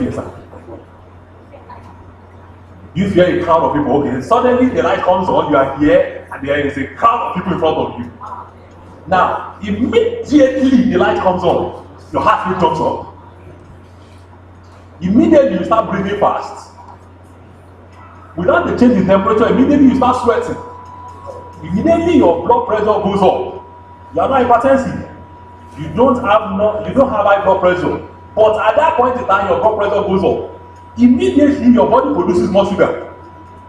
Yes, sir. You fear a crowd of people, okay, suddenly the light comes on, you are here, and there is a crowd of people in front of you. Now, immediately the light comes on, your heart rate jumps up. Immediately you start breathing fast. Without the change in temperature, immediately you start sweating. Immediately your blood pressure goes up. You are not hypertensive. You don't have high blood pressure. But at that point in time, your blood pressure goes up. Immediately your body produces more sugar.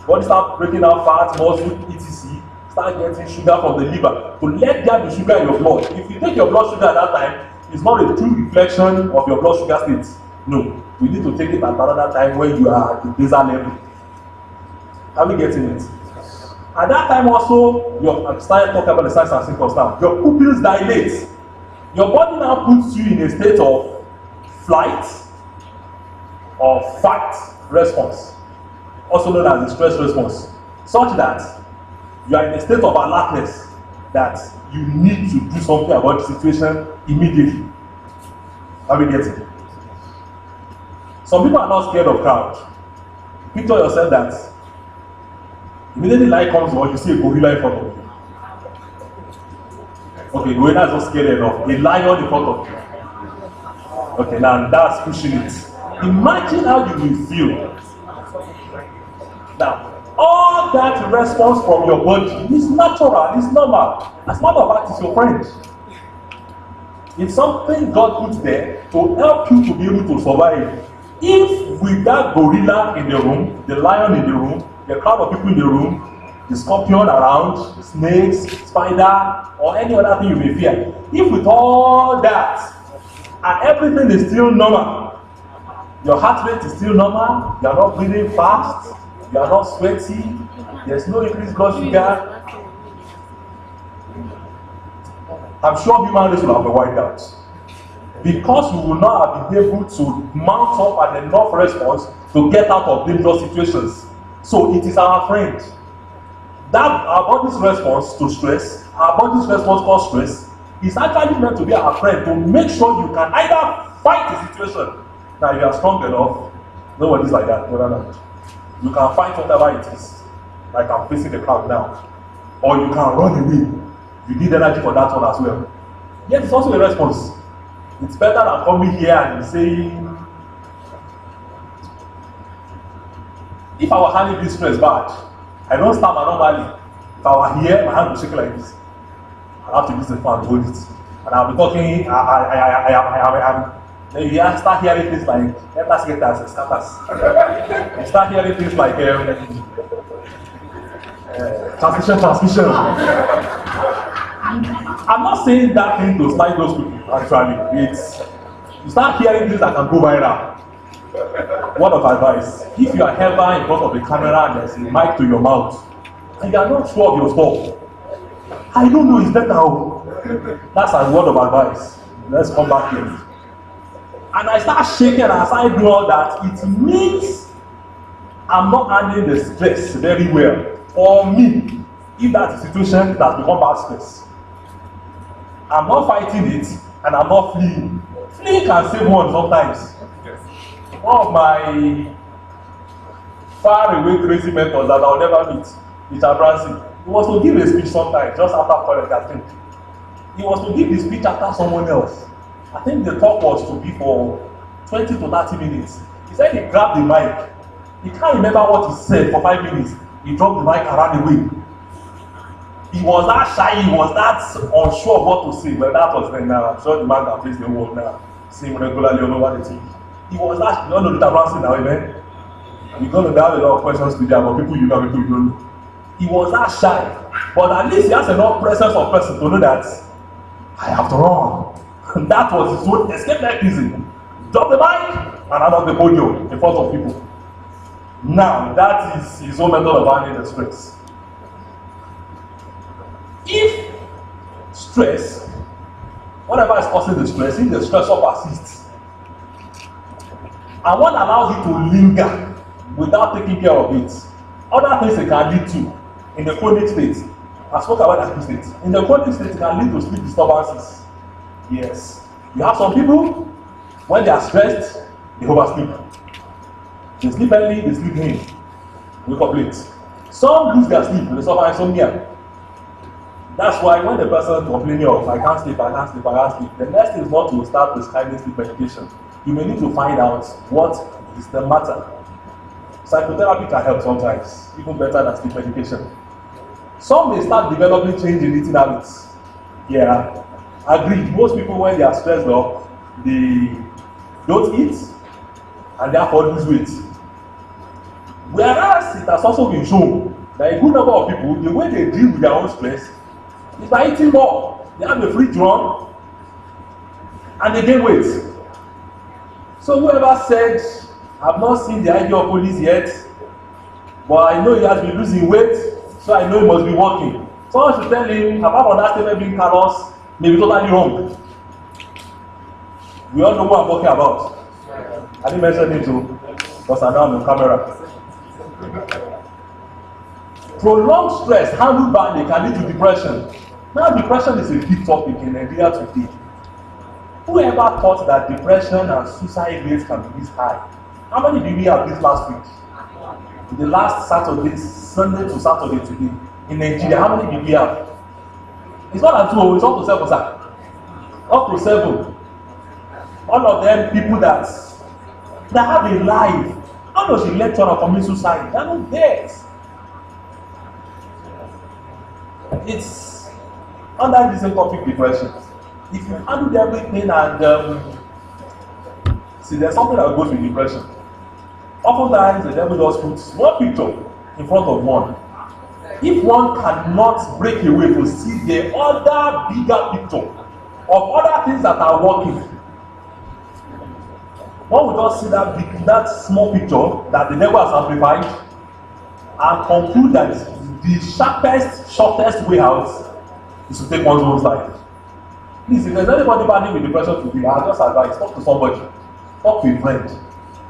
Body starts breaking down fat, muscle, etc. Start getting sugar from the liver. To let there be sugar in your blood. If you take your blood sugar at that time, it's not a true reflection of your blood sugar state. No. You need to take it at another time when you are at the basal level. Are we getting it? At that time also, you're starting talking about the signs and symptoms now. Your pupils dilate. Your body now puts you in a state of flight or fight response, also known as the stress response, such that you are in a state of alertness that you need to do something about the situation immediately. Are we getting it? Some people are not scared of crowd. Picture yourself that immediately light comes on, you see a gorilla in front of you. Okay, gorilla is not scared enough. A lion in front of you. Okay, now that's pushing it. Imagine how you will feel. Now, all that response from your body is natural, it's normal. As a matter of fact, it's your friend. It's something God put there to help you to be able to survive. If with that gorilla in the room, the lion in the room, the crowd of people in the room, the scorpion around, snakes, spider, or any other thing you may fear, if with all that and everything is still normal, your heart rate is still normal, you are not breathing fast, you are not sweaty, there's no increased blood sugar, I'm sure human race will have been wiped out. Because we will not have been able to mount up an enough response to get out of dangerous situations. So it is our friend. That our body's response to stress, our body's response called stress, is actually meant to be our friend to make sure you can either fight the situation. Now, if you are strong enough, nobody's like that. No. You can fight whatever it is. Like I'm facing the crowd now. Or you can run away. You need energy for that one as well. Yet it's also a response. It's better than coming here and saying, if I was handling this stress bad, I don't stand normally. If I were here, my hand would shake like this. I have to use the phone and hold it. And I'll be talking, then you start hearing things like, let's get that, scatters. You start hearing things like, transmission. I'm not saying that thing to spite those people, actually. You start hearing things that can go viral. Word of advice, if you are ever in front of the camera and there's a mic to your mouth, and you are not sure of your stuff, I don't know, it's better. That's a word of advice. Let's come back here. And I start shaking and as I do all that, it means I'm not handling the stress very well. For me, if that's the situation, that become bad stress. I'm not fighting it and I'm not fleeing. Fleeing can save one sometimes. One of my far away crazy mentors that I'll never meet, Richard Branson, he was to give a speech sometime just after college, I think. He was to give the speech after someone else. I think the talk was to be for 20 to 30 minutes. He said he grabbed the mic. He can't remember what he said for 5 minutes. He dropped the mic around the way. He was that shy, he was that unsure of what to say. But that was then now. I'm sure the man that plays the world now, sing regularly all over the TV. He was that, you don't know Richard Branson now, amen? You're going to have a lot of questions to them, but people you know, people you don't know. He was that shy. But at least he has enough presence of person to know that I have to run. And that was his own escape mechanism. Drop the mic and out of the podium in front of people. Now, that is his own method of handling the stress. If stress, whatever is causing the stress, if the stressor persists, and one allows it to linger without taking care of it, other things it can lead to in the chronic state. I spoke about acute state. In the chronic state, it can lead to sleep disturbances. Yes. You have some people, when they are stressed, they oversleep. They sleep early, they sleep in, wake up late. Some lose their sleep, they suffer insomnia. That's why when the person complaining of I can't sleep, the next thing is not to start prescribing sleep medication. You may need to find out what is the matter. Psychotherapy can help sometimes, even better than sleep medication. Some may start developing change in eating habits. Yeah, agree. Most people, when they are stressed up, they don't eat and therefore lose weight. Whereas it has also been shown that a good number of people, the way they deal with their own stress is by eating more. They have a fridge run and they gain weight. So whoever said, I've not seen the idea of police yet, but I know he has been losing weight, so I know he must be working. Someone should tell him, apart from that statement being callous, may be totally wrong. We all know what I'm talking about. I didn't mention it too, because I'm now on camera. Prolonged stress handled badly can lead to depression. Now, depression is a big topic in Nigeria today. Whoever thought that depression and suicide rates can be this high? How many did we have this last week? The last Saturday, Sunday to Saturday today in Nigeria, how many did we have? It's not at 2, it's up to 7, sir. Up to 7. All of them people that have a life. How does she lecture on commit suicide? They are not dead. It's under the same topic, depression. If you handle everything and see, there's something that goes with depression. Oftentimes, the devil just puts one picture in front of one. If one cannot break away to see the other bigger picture of other things that are working, one will just see that small picture that the devil has amplified and conclude that the sharpest, shortest way out is to take one's own life. Please, if there's anybody battling with depression today, I'll just advise, talk to somebody. Talk to a friend.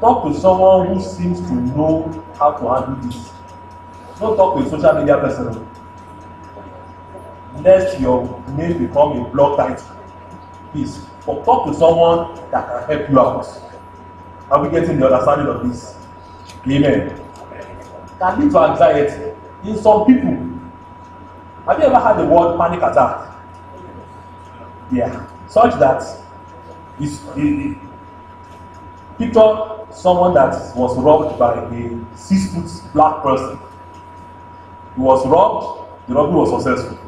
Talk to someone who seems to know how to handle this. Don't talk to a social media person. Lest your name become a blog title. Please, talk to someone that can help you out. Are we getting the understanding of this? Amen. Can lead to anxiety in some people. Have you ever had the word panic attack? Yeah. Such that picture someone that was robbed by a 6-foot black person. He was robbed, the robbery was successful.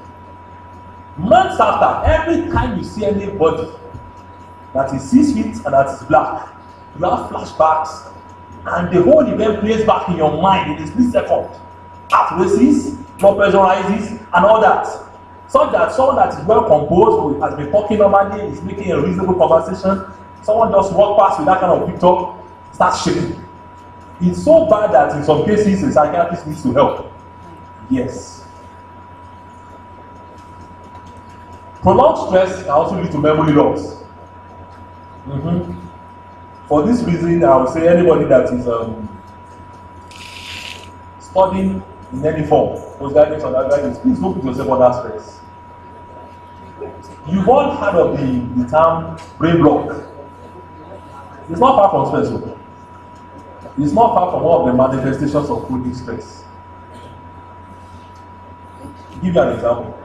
Months after, every time you see anybody that is 6 feet and that is black, you have flashbacks, and the whole event plays back in your mind in a split second. Heart races, blood pressure rises, and all that. Such that someone that is well composed, who has been talking normally, is making a reasonable conversation, someone just walk past with that kind of picture, starts shaking. It's so bad that in some cases, a psychiatrist needs to help. Yes. Prolonged stress can also lead to memory loss. For this reason, I would say anybody that is studying in any form, postgraduate or undergraduate, please don't put yourself under stress. You've all heard of the term brain block. It's not far from stress. It's not far from one of the manifestations of chronic stress. To give you an example.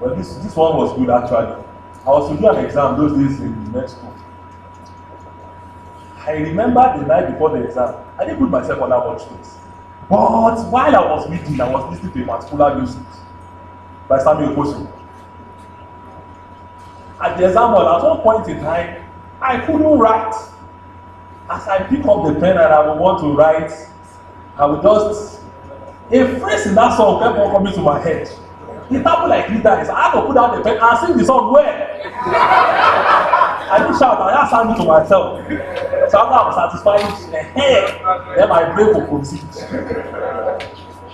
Well, this one was good actually. I was to do an exam those days in med school. I remember the night before the exam, I didn't put myself under much stress. But while I was reading, I was listening to a particular music by Samuel Kosu. At the exam hall, at one point in time, I couldn't write. As I pick up the pen and I would want to write, I would just, a phrase in that song kept on coming to my head. It happened like 3 times. I had to put down the pen and sing the song well. I didn't shout, I just sang it to myself. So after I was satisfied, then my brain will proceed.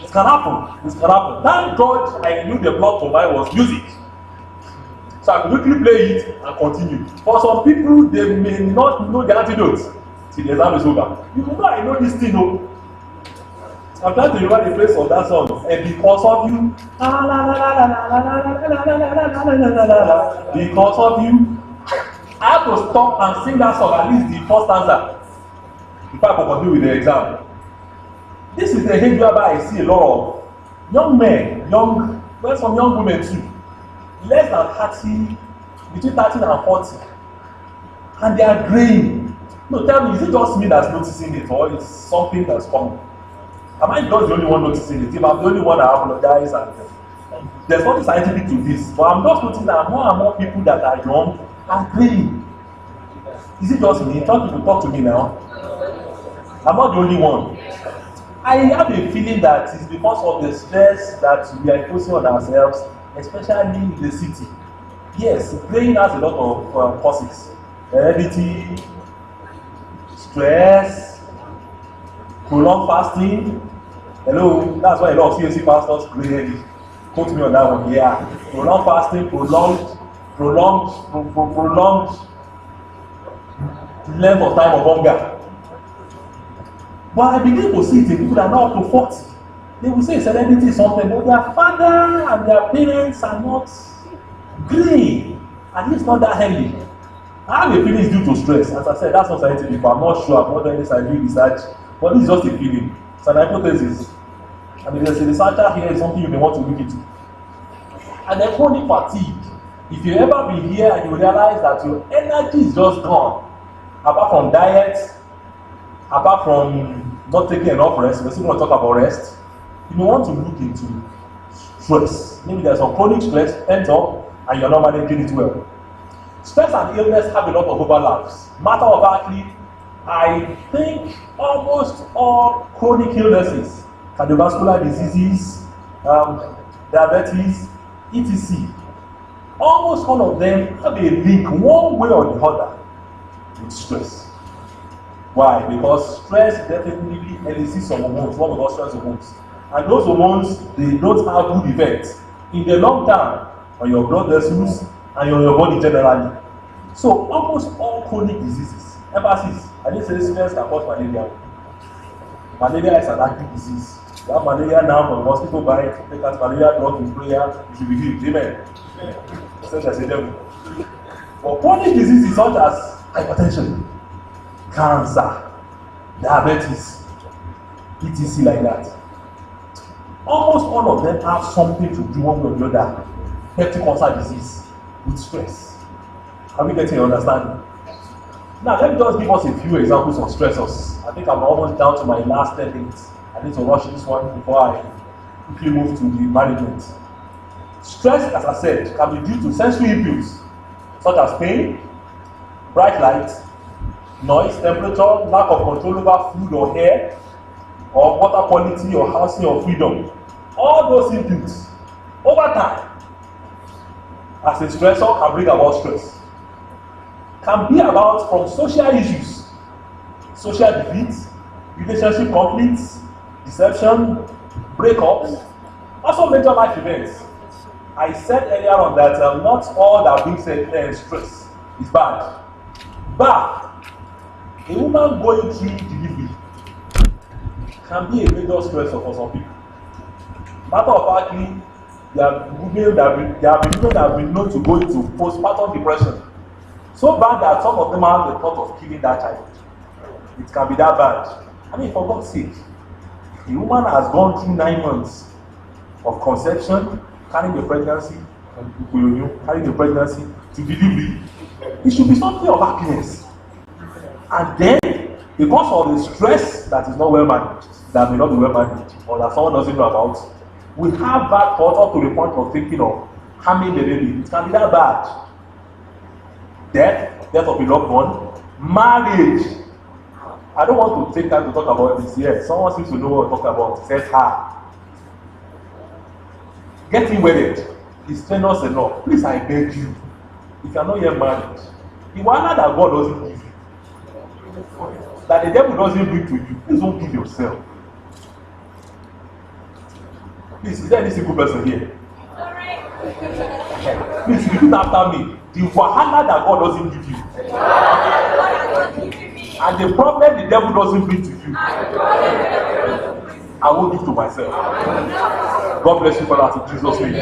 It can happen. It can happen. Thank God I knew the plot for mine was music. So I could quickly play it and continue. For some people, they may not know the antidote till the exam is over. You know, I know this thing, though. I'm trying to remember the phrase of that song. And because of you, because of you, I have to stop and sing that song, at least the first stanza, before I can continue with the exam. This is the age whereby I see a lot of young men, well, some young women too, less than 30, between 30 and 40, and they are graying. No, tell me, is it just me that's noticing it, or it's something that's common? Am I not the only one noticing it? If I'm the only one that apologize, and there's nothing scientific to this, but I'm just noticing that more and more people that are young are graying. Is it just me? Talk to me now. I'm not the only one. I have a feeling that it's because of the stress that we are imposing on ourselves, especially in the city. Yes, graying has a lot of causes. Heredity, stress, prolonged fasting. Hello, that's why a lot of CAC pastors gray. Quote me on that one. Yeah, prolonged fasting, prolonged length of time of hunger. But I begin to see it in people that are now up to 40. They will say heredity is something, but their father and their parents are not green, at least not that healthy. I have a feeling it's due to stress. As I said, that's not scientific, but I'm not sure. I've not done any scientific research, but this is just a feeling. It's an hypothesis. And if there's a researcher here, it's something you may want to look into. And then chronic fatigue. If you ever be here and you realize that your energy is just gone, apart from diet, apart from not taking enough rest, we still want to talk about rest. You may want to look into stress. Maybe there's some chronic stress pent up and you're not managing it well. Stress and illness have a lot of overlaps. Matter of factly, I think almost all chronic illnesses, cardiovascular diseases, diabetes, etc., almost all of them have a link one way or the other with stress. Why? Because stress definitely elicits some hormones, what we call stress hormones. And those hormones, they don't have good effects in the long term on your blood vessels and on your body generally. So almost all chronic diseases, emphasis, I didn't say stress can cause malaria. Malaria is an active disease. You have malaria now from mosquito bite, take out malaria drug in prayer, you should be healed. Amen. Such as a devil. But chronic diseases such as hypertension, cancer, diabetes, etc. like that. Almost all of them have something to do one way or the other. Peptic ulcer disease with stress. Are we getting your understanding? Now let me just give us a few examples of stressors. I think I'm almost down to my last 10 minutes. I need to rush this one before I quickly move to the management. Stress, as I said, can be due to sensory inputs such as pain, bright light, noise, temperature, lack of control over food or air, or water quality or housing or freedom. All those inputs over time as a stressor can bring about stress. Can be about from social issues, social defeats, relationship conflicts, deception, breakups, also major life events. I said earlier on that not all that brings stress is bad. But a woman going through delivery can be a major stressor for some people. Matter of factly, there have been women that have been known to go into postpartum depression. So bad that some of them have the thought of killing that child. It can be that bad. I mean, for God's sake, a woman has gone through 9 months of conception, carrying the pregnancy, to delivery. It should be something of happiness. And then, because of the stress that is not well managed, that may not be well managed, or that someone doesn't know about, we have bad thoughts up to the point of thinking of harming the baby. It can be that bad. Death of a loved one, marriage. I don't want to take time to talk about this yet. Someone seems to know what I'm talking about. It says her. Getting wedded is strenuous enough. Please, I beg you. If you are not yet married, the one that God doesn't give you, that the devil doesn't bring to you, please don't give yourself. Please, is there any single person here? Please repeat after me. The wahala that God doesn't give you, and the problem the devil doesn't bring to you, I won't give to myself. God bless you for that in Jesus' name.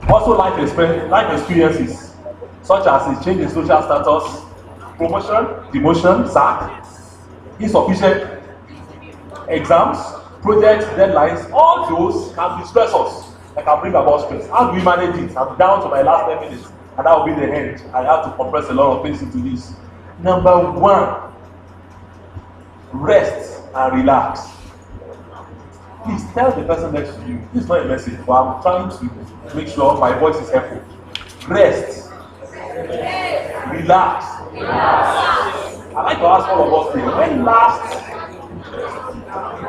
Also, life experiences, such as a change in social status, promotion, demotion, sack, insufficient exams, projects, deadlines, all those can be stressors that can bring about stress. How do we manage it? I'm down to my last 10 minutes, and that will be the end. I have to compress a lot of things into this. Number one, rest and relax. Please tell the person next to you. This is not a message, but I'm trying to make sure my voice is helpful. Rest. Relax. I like to ask all of us here,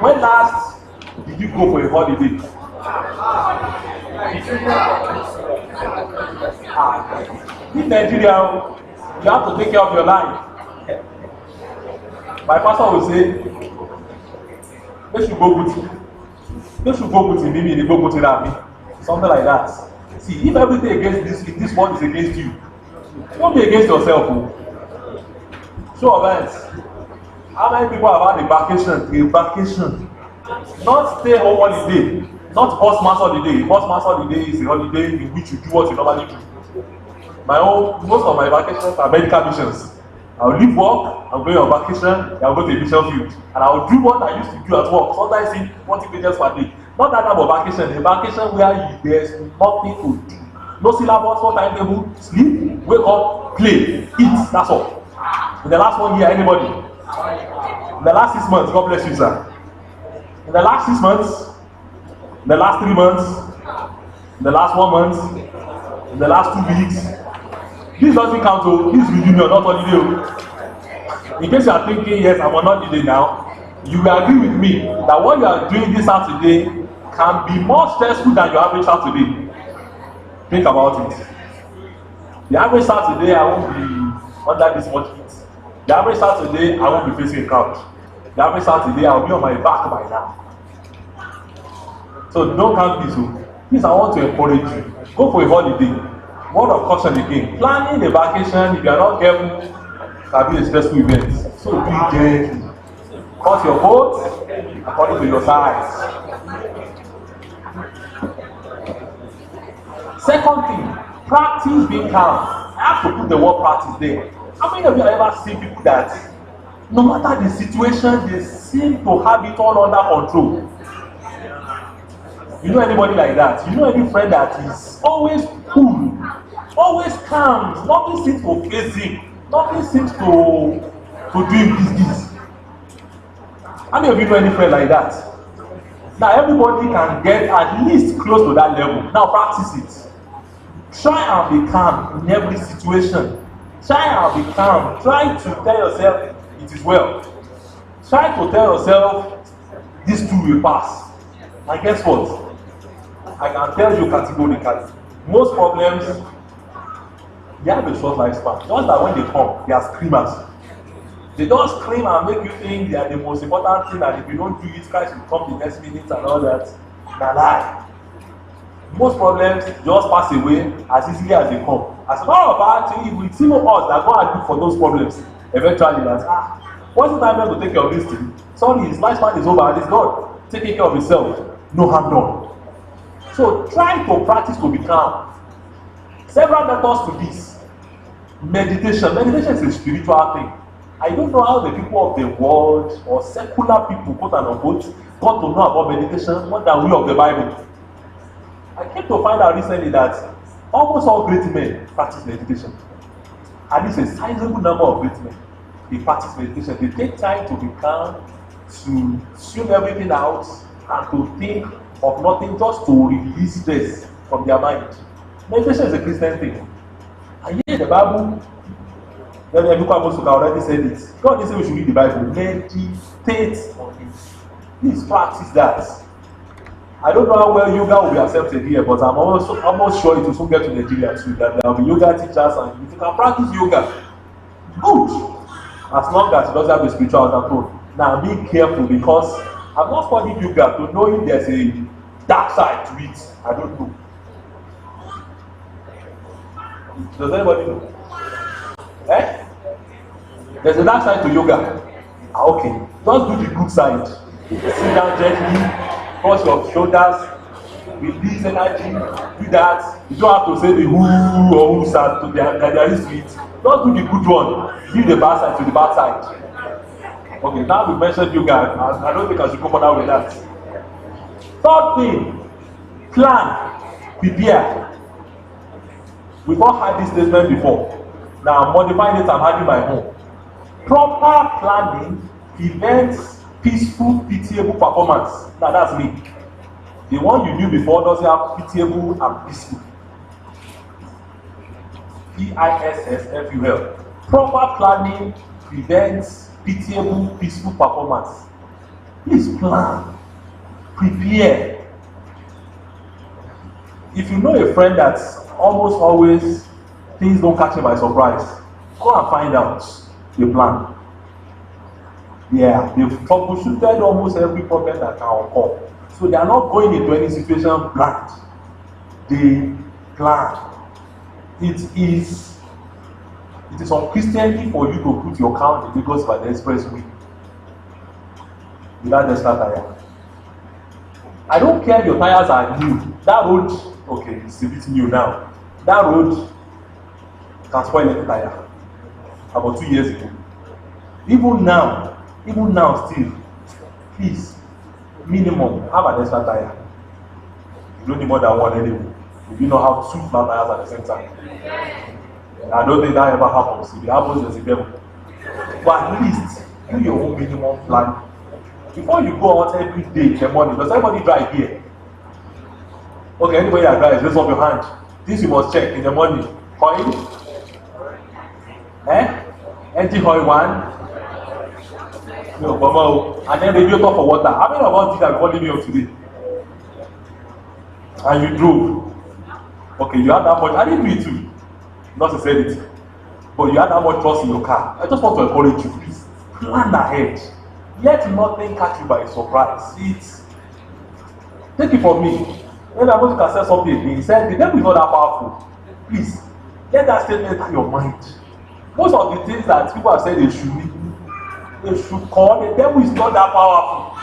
when last did you go for a holiday? In Nigeria, you have to take care of your life. My pastor will say, they should go with me, they go with me, something like that. See, if everything against this world is against you, don't be against yourself. Show of hands. How many people have had a vacation? Not stay home holiday, not Christmas holiday. Christmas holiday is a holiday in which you do what you normally do. Most of my vacations are medical missions. I'll leave work, I'm going on vacation, I'll go to a mission field, and I'll do what I used to do at work, sometimes in 40 pages per day. Not that type of vacation, a vacation where there's nothing to do. No syllabus, no timetable, sleep, wake up, play, eat, that's all. In the last 1 year, anybody? In the last 6 months, God bless you, sir. In the last 6 months, in the last 3 months, in the last 1 month, in the last 2 weeks, this doesn't count to this reunion, not holiday. In case you are thinking, yes, I'm on holiday now, you will agree with me that what you are doing this Saturday can be more stressful than your average Saturday. Think about it. The average Saturday, I won't be under this much heat. The average Saturday, I won't be facing a crowd. The average Saturday, I'll be on my back by now. So don't count this. Please, I want to encourage you. Go for a holiday. Word of caution again. Planning a vacation, if you are not careful, can be a stressful event. So be gentle. Cut your coat according to your size. Second thing, practice being calm. I have to put the word practice there. How many of you have ever seen people that no matter the situation, they seem to have it all under control? You know anybody like that? You know any friend that is always cool, always calm, nothing seems to face him, nothing seems to do him this. How many of you know any friend like that? Now everybody can get at least close to that level. Now practice it. Try and be calm in every situation. Try and be calm. Try to tell yourself it is well. Try to tell yourself this too will pass. And guess what? I can tell you categorically, most problems, they have a short lifespan. Just that when they come, they are screamers. They don't scream and make you think they are the most important thing, and if you don't do it, Christ will come the next minute and all that. Na lie. Most problems just pass away as easily as they come. As a matter of fact, if we see more us that go and look for those problems, eventually that what's the time to take care of this thing? Sorry, his lifespan is over and it's God taking care of himself. No harm done. So try to practice to be calm. Several methods to this. Meditation. Meditation is a spiritual thing. I don't know how the people of the world or secular people, quote and unquote, got to know about meditation more than we of the Bible. I came to find out recently that almost all great men practice meditation. At least a sizable number of great men, they practice meditation. They take time to be calm, to tune everything out, and to think of nothing, just to release stress from their mind. Meditation is a Christian thing. And yet the Bible, then Ebuka already said it. God didn't say we should read the Bible. Meditate on it. Please practice that. I don't know how well yoga will be accepted here, but I'm almost sure it will soon get to Nigeria too. That there will be yoga teachers, and if you can practice yoga, good. As long as it doesn't have a spiritual undertone. Now be careful, because I'm not studying yoga to know if there's a dark side to it. I don't know. Does anybody know? Eh? There's a dark side to yoga. Okay. Just do the good side. Sit down gently, cross your shoulders, release energy, do that. You don't have to say the who or who side to their history. Just do the good one. Leave the bad side to the bad side. Okay, now we mentioned you guys. I don't think I should go further with that. Third thing, plan, prepare. We've all had this statement before. Now I'm modifying it, I'm adding my own. Proper planning prevents peaceful, pitiable performance. Now that's me. The one you knew before doesn't have pitiable and peaceful. P-I-S-S-F-U-L. Proper planning prevents pitiable, peaceful performance. Please plan, prepare. If you know a friend that's almost always things don't catch him by surprise, go and find out the plan. Yeah, they've troubleshooted almost every problem that can occur. So they are not going into any situation blind. They plan. It is unchristianly for you to put your car on the Lagos by the expressway without extra tire. I don't care if your tires are new. That road, okay, it's a bit new now. That road can spoil any tire. About 2 years ago. Even now still, please, minimum, have an extra tire. You don't need more than one anyway. If you know how 2 flat tires at the same time. I don't think that ever happens. If it happens, there's a devil. But at least, do your own minimum plan. Before you go out every day in the morning, does everybody drive here? Okay, anybody that drives, raise up your hand. This you must check in the morning. Oil? Empty oil 1. No, and then radiator for water. How many of us did that before leaving here today? And you drove. Okay, you had that much. I didn't do it too. Not to say it. But you had that much trust in your car. I just want to encourage you. Please plan ahead. Let nothing catch you by surprise. Take it from me. When I'm going to say something again, he said, the devil is not that powerful. Please, let that statement in your mind. Most of the things that people have said they should call, the devil is not that powerful.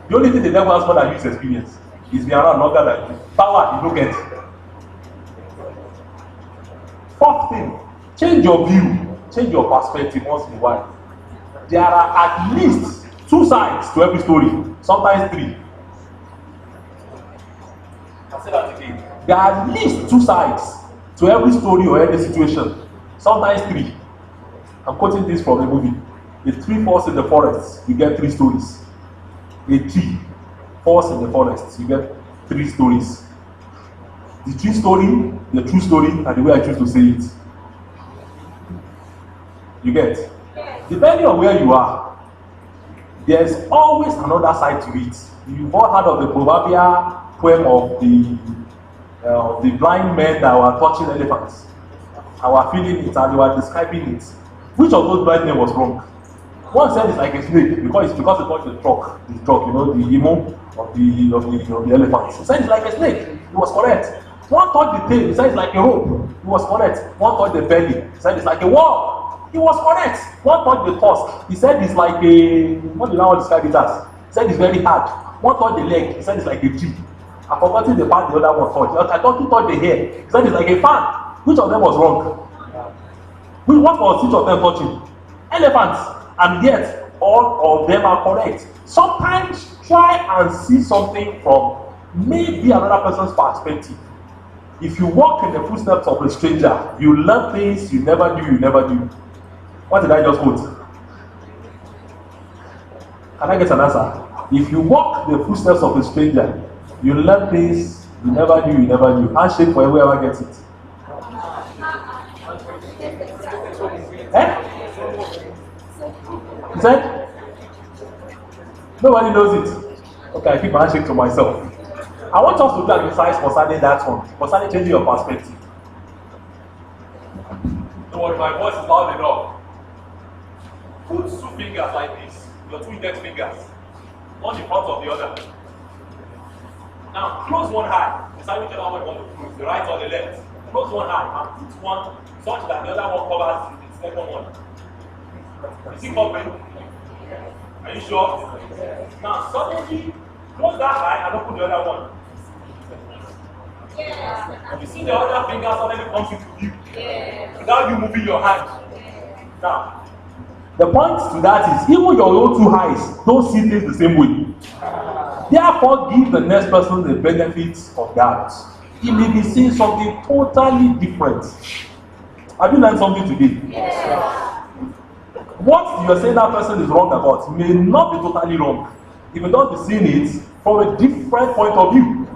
The only thing the devil has more than you is experience. He's been around longer than you. Power, you don't get. Fourth thing, change your view, change your perspective once in a while. There are at least 2 sides to every story, sometimes 3. I'll say that again. There are at least 2 sides to every story or every situation, sometimes 3. I'm quoting this from a movie. A tree falls in the forest, you get 3 stories. A tree falls in the forest, you get 3 stories. The tree story, the true story, and the way I choose to say it. You get? Depending on where you are, there's always another side to it. You've all heard of the proverbial poem of the blind men that were touching elephants. I was feeling it and they were describing it. Which of those blind men was wrong? One said it's like a snake because it touched the trunk, you know, the emo of the elephants. He said it's like a snake. He was correct. One touched the tail. He said it's like a rope. He was correct. One touched the belly. He said it's like a wall. He was correct. One touched the tusk. He said it's like a, what do you now describe it as? He said it's very hard. One touched the leg. He said it's like a tree. I forgot the part the other one touched. I thought he touched the hair. He said it's like a fan. Which of them was wrong? What was each of them touching? Elephants. And yet, all of them are correct. Sometimes try and see something from maybe another person's perspective. If you walk in the footsteps of a stranger, you learn things you never knew. What did I just quote? Can I get an answer? If you walk the footsteps of a stranger, you learn things you never knew. Handshake for whoever gets it. He said? Nobody knows it. Okay, I keep my handshake to myself. I want us to do an exercise concerning that one, concerning changing your perspective. Don't worry, my voice is loud enough. Put 2 fingers like this, your 2 index fingers, one in front of the other. Now, close one eye. Decide whichever one you want to close, the right or the left. Close one eye and put one such that the other one covers the second one. Is it covering? Are you sure? Now, suddenly, close that eye and open the other one. Yeah. You see the other finger suddenly comes into view. Yeah. Without you moving your hand. Now, The point to that is, even your own two eyes don't see things the same way. Therefore, give the next person the benefit of doubt. He may be seeing something totally different. Have you learned something today? Yes. What you're saying that person is wrong about may not be totally wrong. If you don't be seeing it from a different point of view.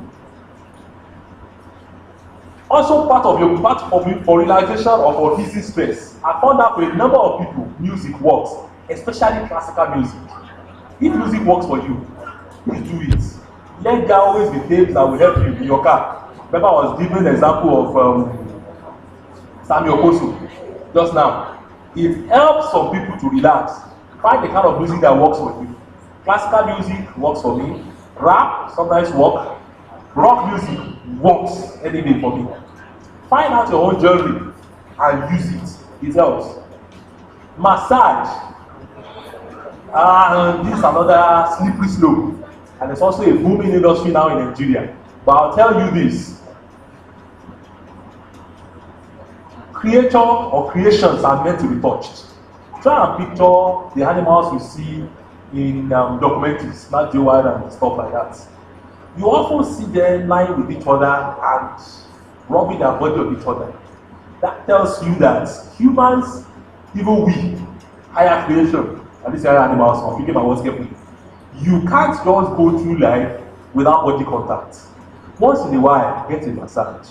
Also, part of for relaxation or for easy stress, I found out for a number of people, music works, especially classical music. If music works for you, please do it. Let there always be tapes that will help you in your car. Remember, I was giving an example of Samuel Kosu just now. It helps some people to relax. Find the kind of music that works for you. Classical music works for me. Rap sometimes works. Rock music works any day for me. Find out your own genre and use it. It helps. Massage. This is another slippery slope. And it's also a booming industry now in Nigeria. But I'll tell you this. Creature or creations are meant to be touched. Try and picture the animals you see in documentaries, not Joe Wild and stuff like that. You often see them lying with each other and rubbing their body on each other. That tells you that humans, even we, higher creation, and these higher animals, I'm picking my words carefully, you can't just go through life without body contact. Once in a while, get a massage.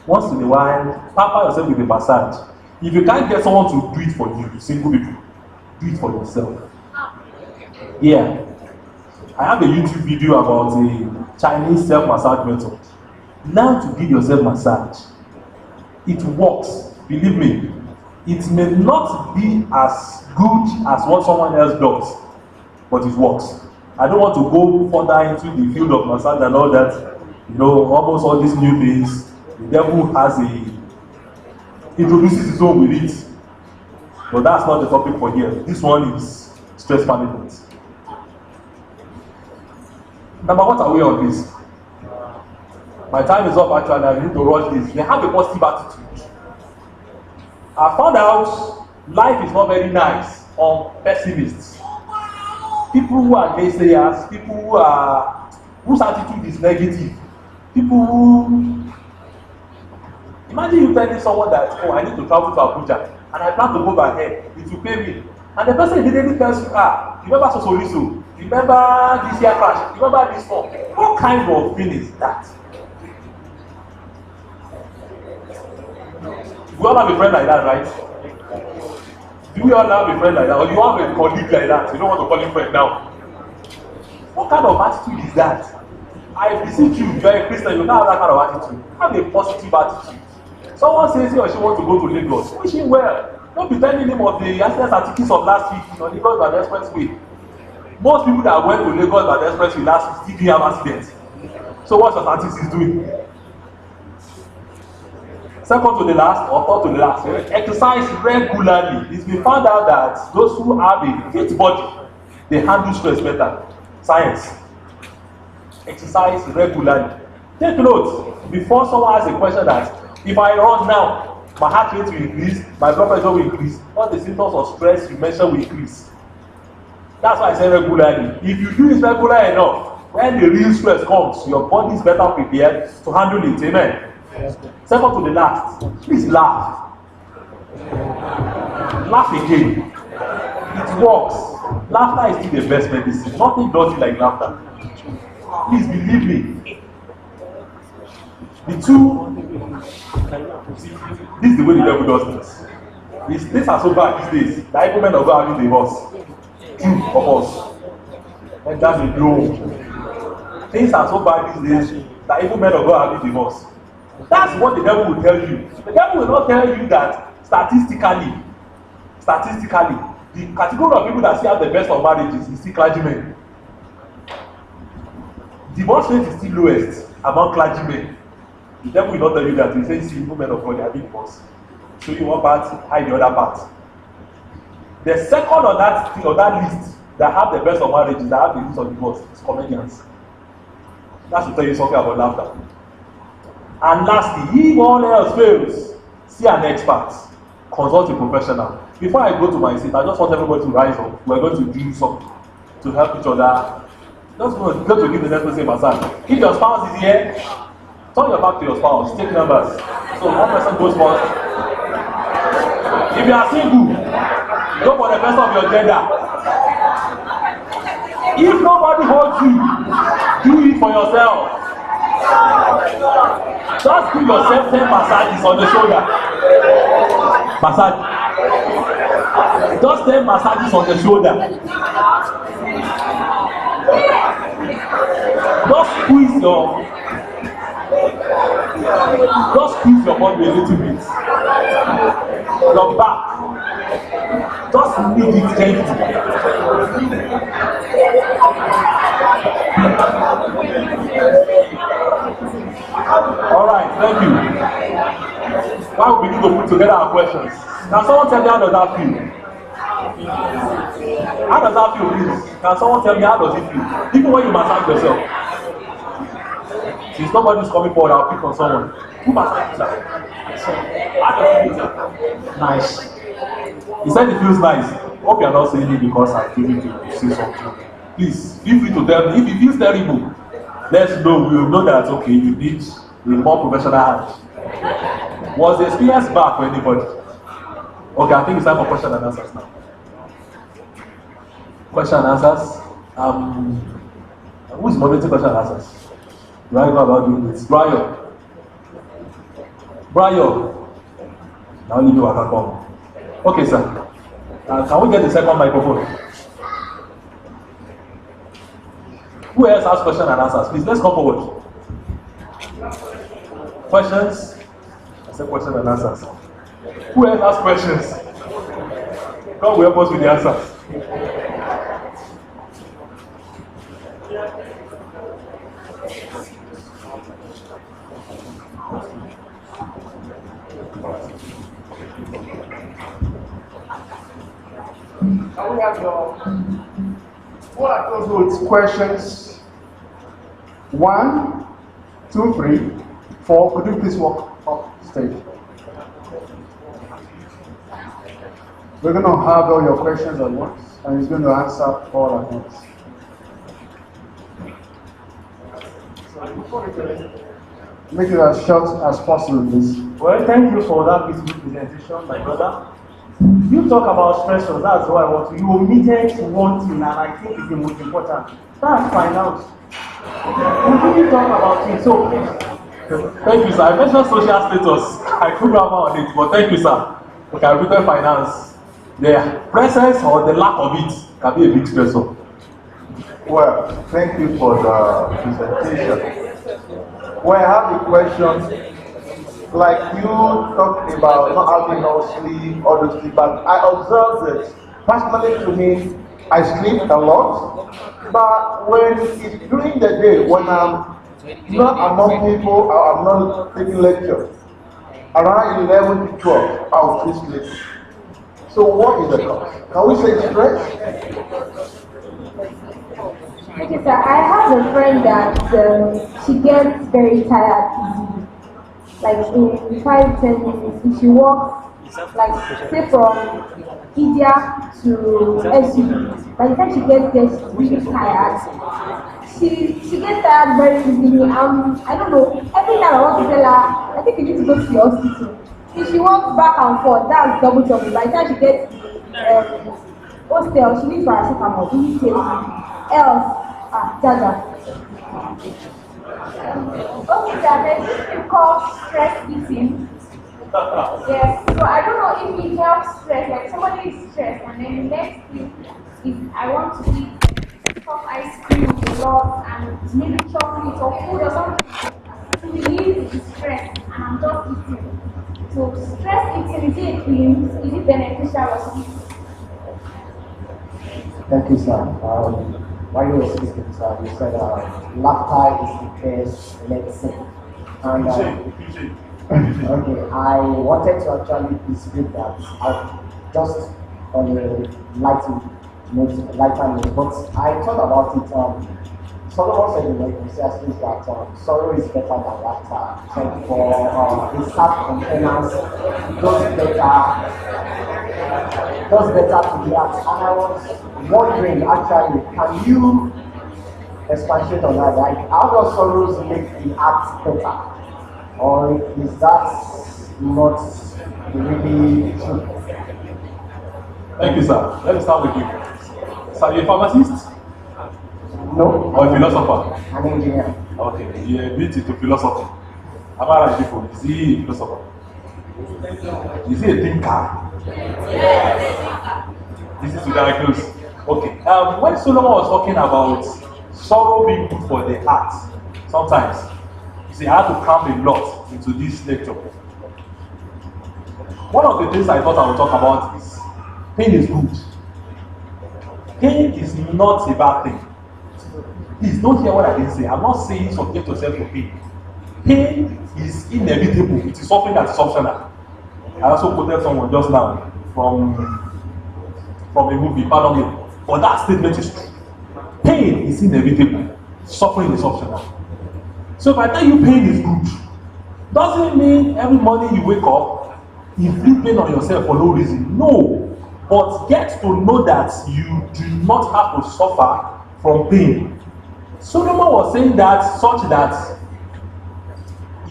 Once in a while, pamper yourself with a massage. If you can't get someone to do it for you, single people, do it for yourself. Yeah. I have a YouTube video about a Chinese self-massage method. Learn to give yourself massage. It works, believe me. It may not be as good as what someone else does, but it works. I don't want to go further into the field of massage and all that. You know, almost all these new things, the devil has introduces his own with it. But that's not the topic for here. This one is stress management. Number, what are we on this? My time is up actually, I need to rush this. They have a positive attitude. I found out life is not very nice on pessimists. People who are naysayers, people whose attitude is negative. People who, imagine you telling someone that, oh, I need to travel to Abuja and I plan to go by here, it will pay me. And the person immediately tells you, remember so, remember this year crash, remember this one. What kind of thing is that? We all have a friend like that, right? Do we all have a friend like that? Or you have a colleague like that? You don't want to call him friend now. What kind of attitude is that? I beseech you, if you are a Christian, you can't have that kind of attitude. Have a positive attitude. Someone says he or she wants to go to Lagos. Wish him well. Don't be telling him of the accidents and tickets of last week on Lagos by the expressway. Most people that went to Lagos by the expressway last week still didn't have accidents. So what's your statistics doing? Second to the last or third to the last, exercise regularly. It's been found out that those who have a fit body, they handle stress better. Science. Exercise regularly. Take note, before someone asks a question that, if I run now, my heart rate will increase, my blood pressure will increase, all the symptoms of stress you mentioned will increase. That's why I say regularly. If you do it regular enough, when the real stress comes, your body is better prepared to handle it. Amen. Second to the last, please laugh. Laugh again. It works. Laughter is still the best medicine. Nothing does it like laughter. Please believe me. The two, this is the way the devil does this. Things are so bad these days. The evil men of God having divorce. Two of us. And that's a blow. Things are so bad these days. The evil men of God having divorce. That's what the devil will tell you. The devil will not tell you that statistically, the category of people that still have the best of marriages is still clergymen. Divorce rate is still lowest among clergymen. The devil will not tell you that. He says, see, women of God, they are being divorced. So you one part, hide the other part. The second on that list that have the best of marriages, that have the least of divorce, is comedians. That should tell you something about laughter. And lastly, if all else fails, see an expert. consult a professional. Before I go to my seat, I just want everybody to rise up. We're going to do something to help each other. Just go to give the next person a massage. If your spouse is here, turn your back to your spouse. Take numbers. So one person goes first. If you are single, go for the person of your gender. If nobody holds you, do it for yourself. Just give yourself 10 massages on the shoulder. Massage. Just 10 massages on the shoulder. Just squeeze your body a little bit. Your back. Just leave it gently. Alright, thank you. Now we begin to put together our questions. Now someone tell me how does that feel? How does that feel, please? Can someone tell me how does it feel? Even when you massage yourself. Since nobody is coming forward, I'll pick on someone. Who massages yourself? How does it feel? Nice. He said it feels nice. Hope you are not saying it because I'm giving you to say something. Please, feel free to tell me. If it feels terrible, let's know. We will know that, okay, you need a more professional hand. Was the experience bad for anybody? Okay, I think it's time for question and answers now. Question and answers. Who is moderating question and answers? Brian, how about doing this? Brian. Now you know I can come. Okay, sir. Can we get the second microphone? Who else has questions and answers? Please, let's come forward. Questions? I said questions and answers. Who else has questions? God will help us with the answers. Can we have what are those questions? 1, 2, 3, 4. Could you please walk up stage? We're going to have all your questions at once, and he's going to answer all at once. Make it as short as possible, please. Well, thank you for that beautiful presentation, my brother. You talk about stressors, that's what I want to. You omitted one thing, and I think it's the most important. That's finance. We didn't talk about it, so thank you, sir. I mentioned social status. I could have on it, but thank you, sir. Okay, I read finance. The presence or the lack of it can be a big stressor. Well, thank you for the presentation. Well, I have a question. Like you talked about not having no sleep, all those things, but I observed that personally to me, I sleep a lot. But when it's during the day, when I'm not among people or I'm not taking lecture, around 11 to 12, I'll still sleep. So what is the cause? Can we say stress? Okay, sir. I have a friend that she gets very tired easily. Like in 5-10 minutes, if she walks, like say from India to SU, by the time she gets there, she's really tired. She gets tired very easily. I don't know. Every time I want to tell her, I think you need to go to the hospital. If she walks back and forth, that's double trouble. By the time she gets hostel, she needs paracetamol, immediately. Else, Jaja. Okay, sir, there's this thing called stress eating. Yes, so I don't know if it helps stress, like somebody is stressed and then the next thing is I want to eat soft ice cream a lot and maybe chocolate or food or something to release the stress and I'm just eating. So stress eating, is it a thing? Is it beneficial or something? Thank you, sir. While you were speaking, sir, you said laughter is the best medicine. And okay, I wanted to actually dispute that. Just on a lighter note, but I thought about it. Solomon said in Ecclesiastes that sorrow is better than laughter. And for his heart containers, those better to the heart. And I was wondering, actually, can you expatiate on that? Like, how does sorrows make the heart better? Or is that not really true? Thank you, sir. Let me start with you. Sir, you're a pharmacist? No. Or a philosopher? An engineer. Okay, you're a bit into philosophy. Am I right, people? Is he a philosopher? Is he a thinker? This is very close. Okay. When Solomon was talking about sorrow being good for the heart, sometimes, you see, I had to cram a lot into this lecture. One of the things I thought I would talk about is pain is good. Pain is not a bad thing. Please don't hear what I didn't say. I'm not saying subject yourself to pain. Pain is inevitable. It is something that is optional. I also quoted someone just now from a movie, pardon me. But that statement is true. Pain is inevitable. Suffering is optional. So if I tell you pain is good, doesn't mean every morning you wake up, you feel pain on yourself for no reason. No. But get to know that you do not have to suffer from pain. Solomon was saying that such that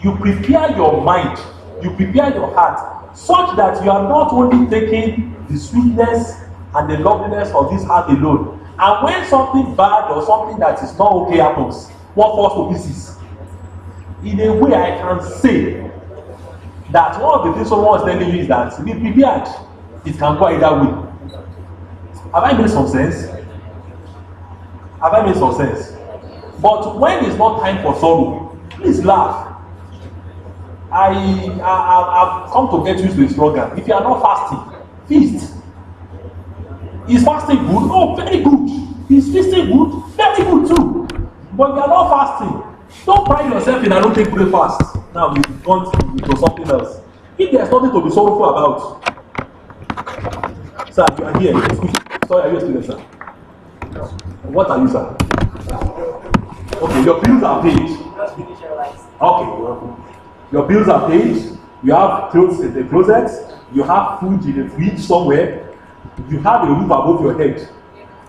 you prepare your mind, you prepare your heart, such that you are not only taking the sweetness and the loveliness of this heart alone. And when something bad or something that is not okay happens, what falls to pieces? In a way, I can say that one of the things someone was telling you is that be prepared. It can go either way. Have I made some sense? Have I made some sense? But when it's not time for sorrow, please laugh. I've come to get used to this program. If you are not fasting, feast. Is fasting good? Oh, very good. Is feasting good? Very good too. But you are not fasting. Don't pride yourself in I don't take breakfast. Now we've gone to something else. If there's nothing to be sorrowful about, sir, you are here. Sorry, are you a student, sir? What are you, sir? Okay, your bills are paid. Okay, your bills are paid. You have clothes in the closet. You have food in the fridge somewhere. You have a roof above your head.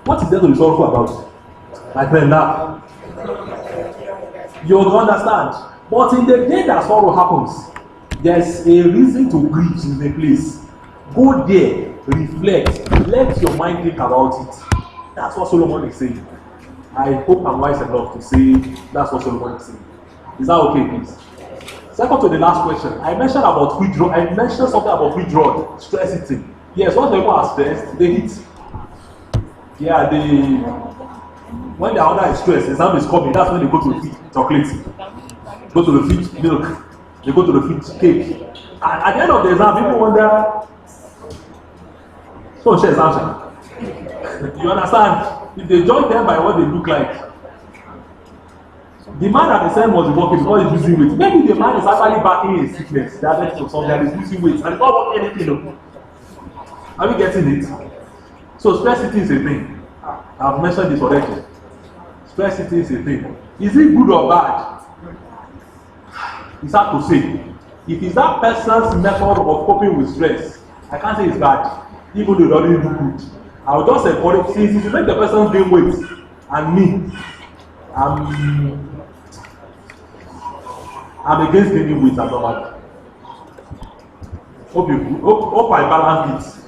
What is there to be sorrowful about? My friend, now you will understand. But in the day that sorrow happens, there's a reason to grieve in the place. Go there, reflect, let your mind think about it. That's what Solomon is saying. I hope I'm wise enough to say that's what Solomon is saying. Is that okay, please? Second to the last question, I mentioned about withdrawal. I mentioned something about withdrawal, stress eating. Yes, once people are stressed, they eat. Yeah, when the other is stressed, exam is coming, that's when they go to the feed chocolate, go to the feed milk, they go to the feed cake. And at the end of the exam, people wonder, so share exam. You understand? If they judge them by what they look like, the man at the time was working because he's losing weight. Maybe the man is actually backing a sickness, diabetes or something, and he's losing weight, and it's not working anything. Are we getting it? So stress eating is a thing. I've mentioned this already. Stress eating is a thing. Is it good or bad? It's hard to say. If it's that person's method of coping with stress, I can't say it's bad, even though it doesn't look good. I would just encourage, since if you make the person gain weight, and me, I'm against gaining weight as normal. Hope I balance it.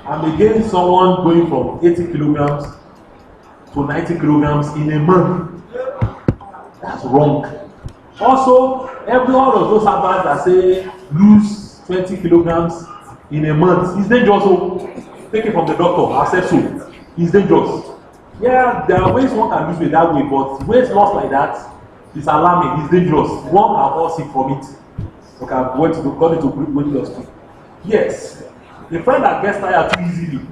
I'm against someone going from 80 kilograms to 90 kilograms in a month. That's wrong. Also, every one of those advice that say lose 20 kilograms in a month is dangerous. So take it from the doctor. I said so. It's dangerous. Yeah, there are ways one can lose weight that way, but weight loss like that is alarming. It's dangerous. One can fall sick from it. Okay, I'm going to go into weight loss too. Yes. A friend that gets tired too easily.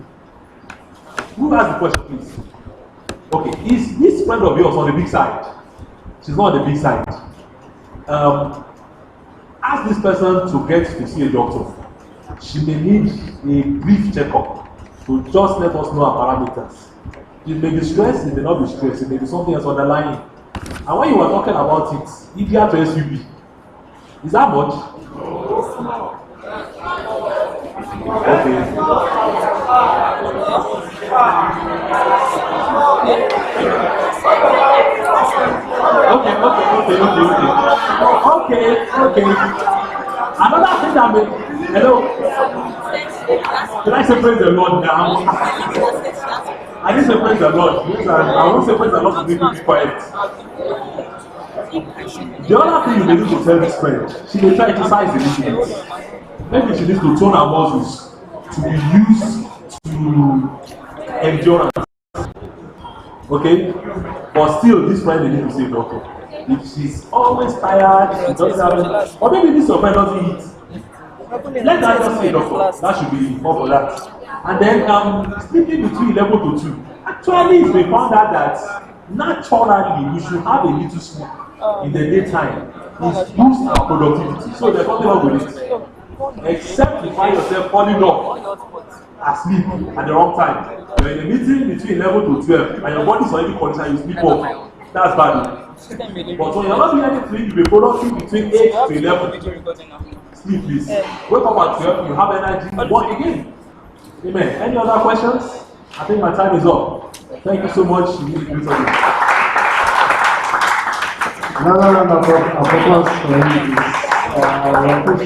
Who asked the question, please? Okay, is this friend of yours on the big side? She's not on the big side. Ask this person to get to see a doctor. She may need a brief checkup to just let us know her parameters. It may be stress, it may not be stress, it may be something else underlying. And when you were talking about it, India to SUB, is that much? Okay. Okay. Another thing that may, hello? Can I say praise the Lord now? I didn't say praise the Lord. I won't say praise the Lord to make you be quiet. The other thing you may need to tell this friend, she may try to exercise a little bit. Maybe she needs to tone her muscles to be used to endurance. Okay? But still, this friend may need to say doctor. If she's always tired, she doesn't have it, or maybe this your friend doesn't eat. Let that just say doctor. That should be more for that. And then sleeping between 11 to 2. Actually, we found out that naturally we should have a little sleep in the daytime. It boosts our productivity. So there's nothing wrong with it. Except you find yourself falling off asleep at the wrong time. You're in a meeting between 11 to 12 and your body's already conditioned, you sleep off. That's bad. But when you're not doing anything, you'll be productive between 8 to 11. Sleep, please. Wake up at 12, you have energy, work again. Amen. Any other questions? I think my time is up. Thank you so much. No, for